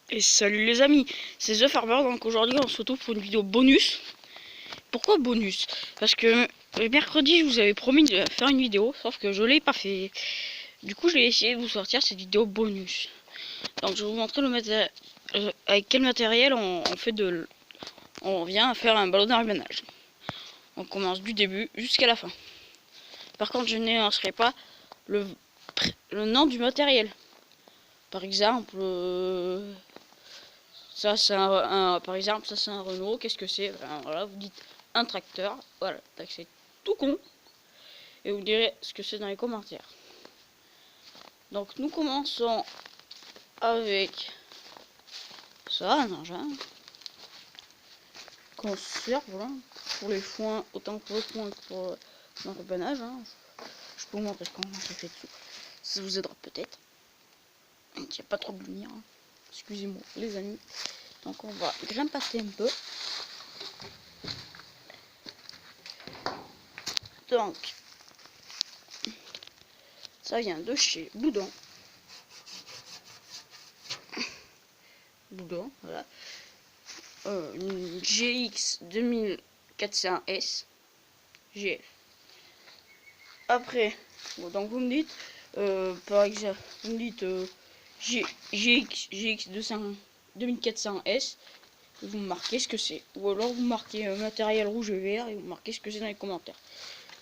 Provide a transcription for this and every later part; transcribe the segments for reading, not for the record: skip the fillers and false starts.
Et salut les amis, c'est The Farmer. Donc aujourd'hui on se retrouve pour une vidéo bonus. Pourquoi bonus? Parce que mercredi je vous avais promis de faire une vidéo, sauf que je l'ai pas fait. Du coup je vais essayer de vous sortir cette vidéo bonus. Donc je vais vous montrer le matériel, avec quel matériel on vient à faire un ballon d'arrimage. On commence du début jusqu'à la fin. Par contre je n'énoncerai pas le nom du matériel. Par exemple, ça c'est par exemple, ça c'est un Renault. Qu'est-ce que c'est? Ben, voilà, vous dites un tracteur. Voilà, c'est tout con. Et vous direz ce que c'est dans les commentaires. Donc nous commençons avec ça, un engin qu'on sert, voilà, pour les foins, autant pour les foins que pour l'enrubannage. Je peux vous montrer comment c'est fait dessous. Ça vous aidera peut-être. Il n'y a pas trop de lumière. Excusez-moi les amis. Donc on va grimpasser un peu. Donc ça vient de chez Boudon. Voilà. Une GX 2400S GF. Après, bon, donc vous me dites, par exemple, vous me dites GX 2400S, vous marquez ce que c'est. Ou alors vous marquez matériel rouge et vert et vous marquez ce que c'est dans les commentaires.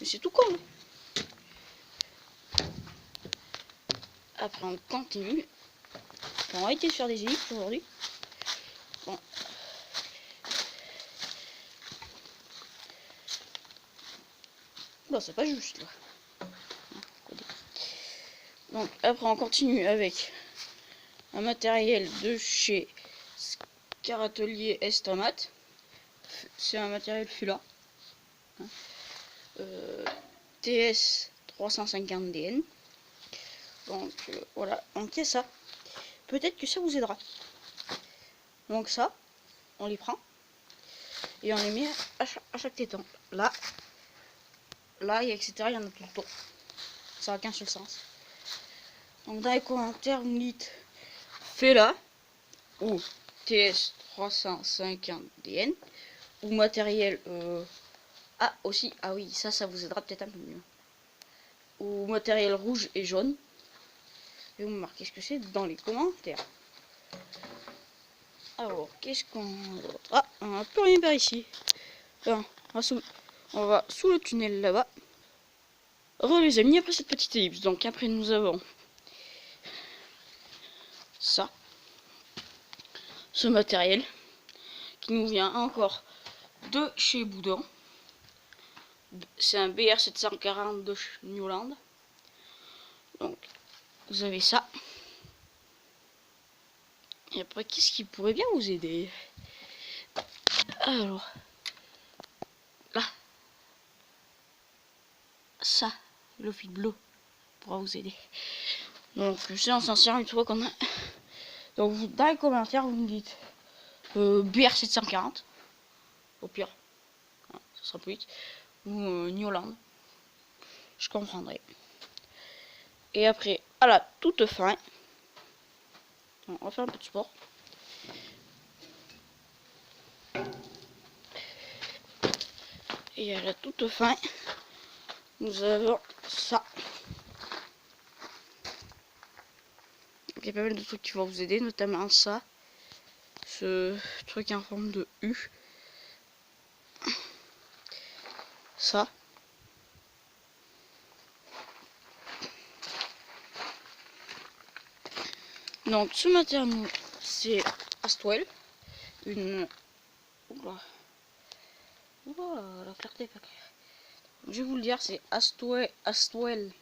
Mais c'est tout con. Après on continue. On va arrêter de faire des ellipses aujourd'hui. Bon. Bon, c'est pas juste là. Donc après on continue avec un matériel de chez Scaratelier Estomat. C'est un matériel Fula. TS 350DN. Donc voilà, donc il y a ça. Peut-être que ça vous aidera. Donc ça, on les prend et on les met à chaque téton. Là, et etc. Il y en a tout le tour. Ça n'a qu'un seul sens. Donc dans les commentaires, vous me dites Fela ou TS 350DN ou matériel aussi, ah oui, ça vous aidera peut-être un peu mieux. Ou matériel rouge et jaune. Et vous me marquez ce que c'est dans les commentaires. Alors, qu'est-ce qu'on a d'autre? Ah, on n'a plus rien par ici. Enfin, on va sous le tunnel là-bas. Re les amis, après cette petite ellipse. Donc après nous avons ça. Ce matériel qui nous vient encore de chez Boudon. C'est un BR 740 de Newland. Donc vous avez ça. Et après, qu'est-ce qui pourrait bien vous aider? Alors, là, ça, le fil bleu pourra vous aider. Donc, ça, on s'en sert une fois qu'on a. Donc, vous, dans les commentaires, vous me dites BR 740, au pire, ça sera plus vite, ou Newland, je comprendrai. Et après, à la toute fin, on va faire un peu de sport. Et à la toute fin, nous avons ça. Il y a pas mal de trucs qui vont vous aider, notamment ça. Ce truc en forme de U. Ça. Donc ce matériau, c'est Astwell. Une... Oula, la clarté est pas claire. Je vais vous le dire, c'est Astwell ASTWELL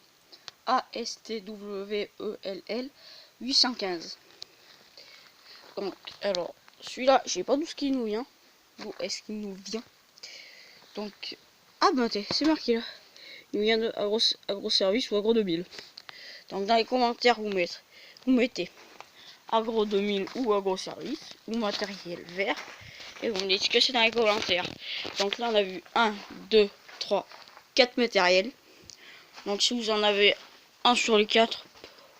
815. Donc, alors, celui-là, je sais pas d'où ce qu'il nous vient. D'où est-ce qu'il nous vient? Donc, ah ben c'est marqué là. Il vient de Agro Service ou Agro 2000. Donc dans les commentaires, vous mettez Agro 2000 ou Agro Service ou matériel vert. Et vous me dites ce que c'est dans les commentaires. Donc là, on a vu 1, 2, 3, 4 matériels. Donc si vous en avez un sur les 4,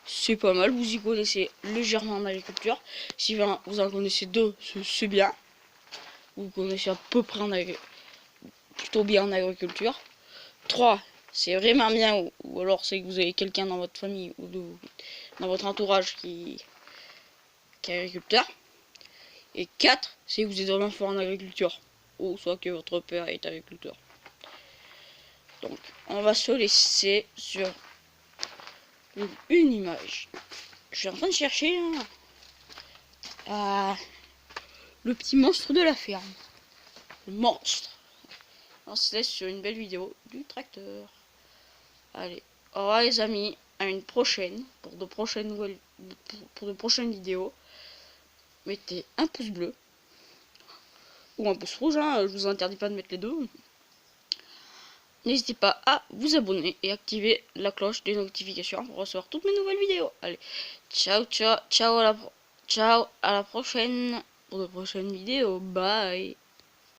c'est pas mal, vous y connaissez légèrement en agriculture. Si vous en connaissez 2, c'est bien. Vous connaissez à peu près plutôt bien en agriculture. 3, c'est vraiment bien, ou alors c'est que vous avez quelqu'un dans votre famille ou dans votre entourage qui est agriculteur. Et 4, c'est que vous êtes vraiment fort en agriculture, ou soit que votre père est agriculteur. Donc, on va se laisser sur une image. Je suis en train de chercher le petit monstre de la ferme. Le monstre. On se laisse sur une belle vidéo du tracteur. Allez, au revoir les amis, à une prochaine, pour de prochaines vidéos. Mettez un pouce bleu, ou un pouce rouge, hein, je vous interdis pas de mettre les deux. N'hésitez pas à vous abonner et activer la cloche des notifications pour recevoir toutes mes nouvelles vidéos. Allez, ciao, ciao, ciao à la prochaine pour de prochaines vidéos. Bye.